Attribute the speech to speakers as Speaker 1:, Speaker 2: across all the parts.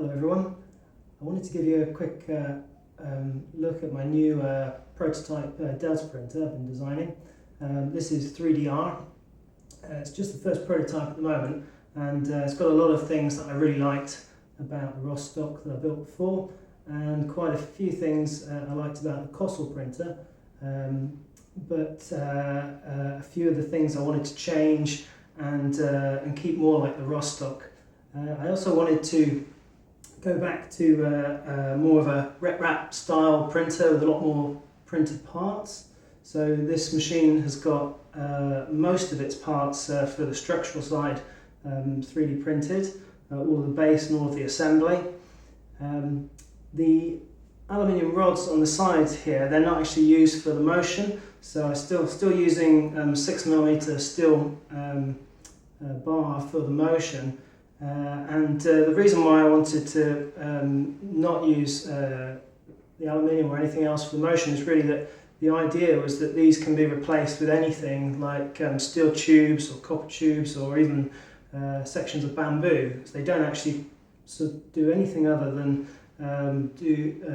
Speaker 1: Hello everyone. I wanted to give you a quick look at my new prototype Delta printer I've been designing. This is 3DR. It's just the first prototype at the moment, and it's got a lot of things that I really liked about the ROS stock that I built before, and quite a few things I liked about the COSL printer, but a few of the things I wanted to change and keep more like the ROS stock. I also wanted to go back to more of a RepRap style printer with a lot more printed parts. So this machine has got most of its parts for the structural side 3D printed, all of the base and all of the assembly. The aluminium rods on the sides here, they're not actually used for the motion, so I'm still using 6mm steel bar for the motion. The reason why I wanted to not use the aluminium or anything else for the motion is really that the idea was that these can be replaced with anything like steel tubes or copper tubes or even sections of bamboo. So they don't actually sort of do anything other than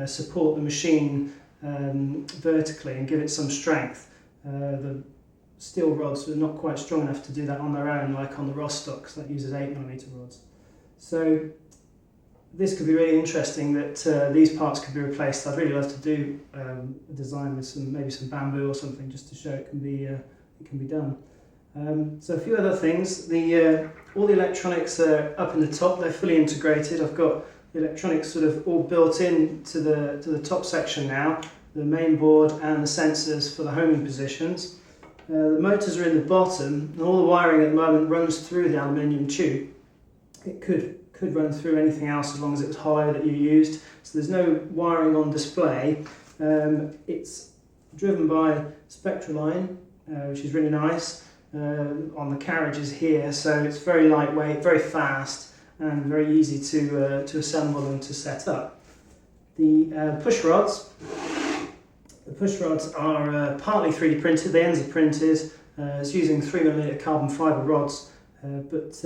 Speaker 1: support the machine vertically and give it some strength. The steel rods are not quite strong enough to do that on their own, like on the ROS stock, so that uses 8mm rods. So this could be really interesting that these parts could be replaced. I'd really love to do a design with maybe some bamboo or something, just to show it can be done. So a few other things. All the electronics are up in the top. They're fully integrated. I've got the electronics sort of all built in to the top section now. The main board and the sensors for the homing positions. The motors are in the bottom, and all the wiring at the moment runs through the aluminium tube. It could run through anything else as long as it was hollow that you used. So there's no wiring on display. It's driven by Spectraline, which is really nice. On the carriages here, so it's very lightweight, very fast, and very easy to assemble and to set up. The push rods. The push rods are partly 3D printed, the ends are printed. It's using 3mm carbon fibre rods, but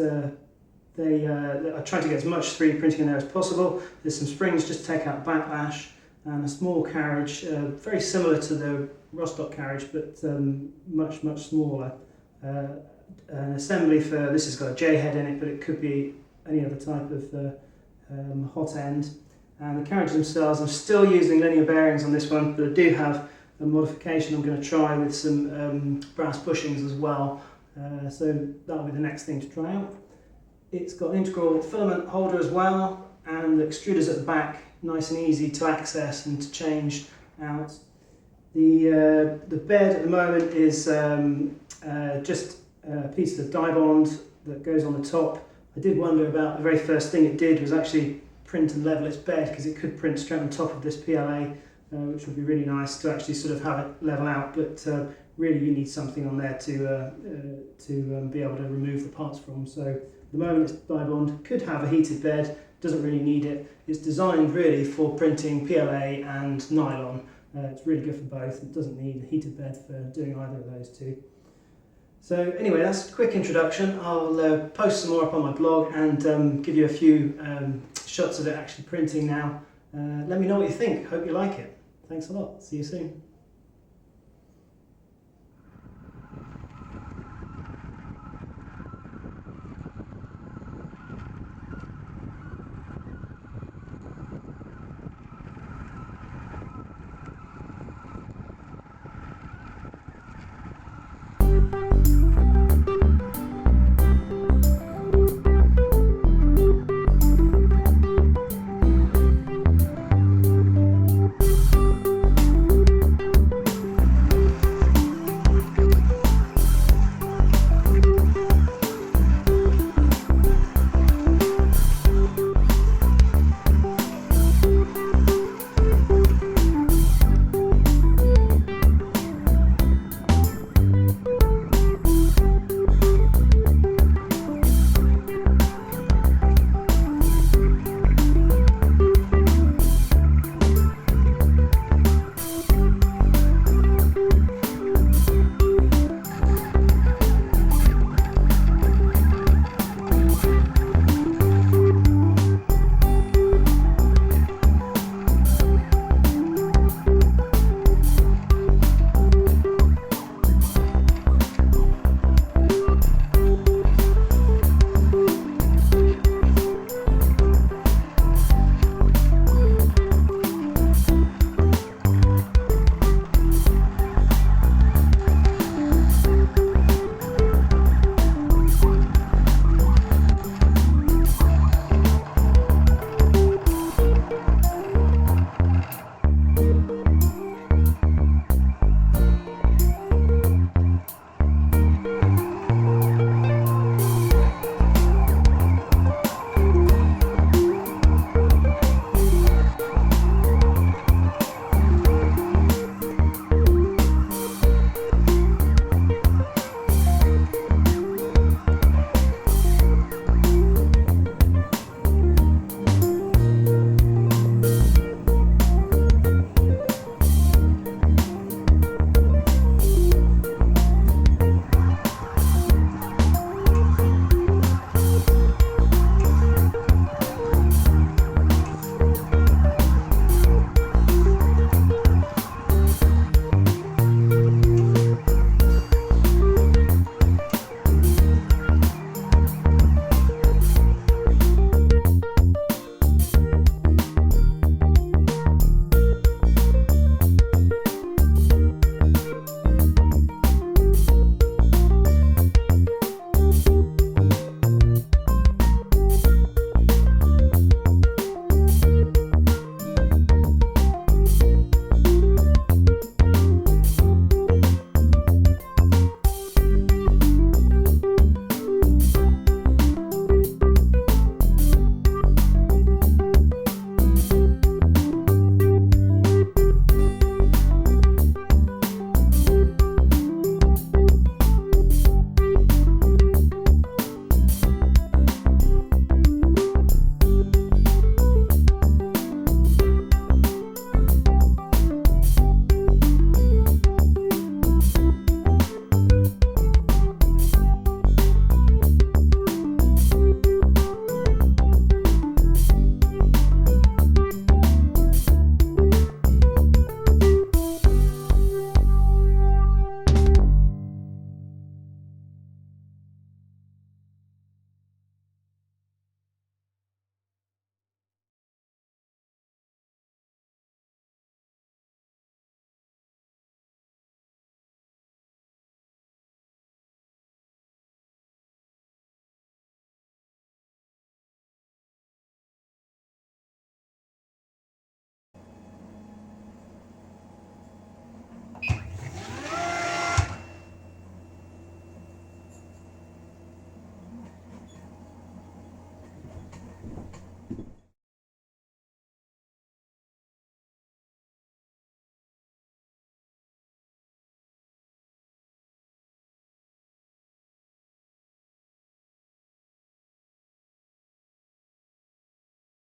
Speaker 1: I tried to get as much 3D printing in there as possible. There's some springs just to take out backlash, and a small carriage, very similar to the ROS stock carriage, but much smaller. An assembly for this has got a J-head in it, but it could be any other type of hot end. And the carriages themselves, I'm still using linear bearings on this one, but I do have a modification I'm going to try with some brass bushings as well. So that'll be the next thing to try out. It's got an integral filament holder as well, and the extruders at the back, nice and easy to access and to change out. The bed at the moment is just a piece of Dibond that goes on the top. I did wonder about the very first thing it did was actually print and level its bed, because it could print straight on top of this PLA, which would be really nice to actually sort of have it level out, but really you need something on there to be able to remove the parts from. So at the moment it's Dibond, could have a heated bed, doesn't really need it. It's designed really for printing PLA and nylon. It's really good for both. It doesn't need a heated bed for doing either of those two. So anyway, that's a quick introduction. I'll post some more up on my blog and give you a few shots of it actually printing now. Let me know what you think. Hope you like it. Thanks a lot. See you soon.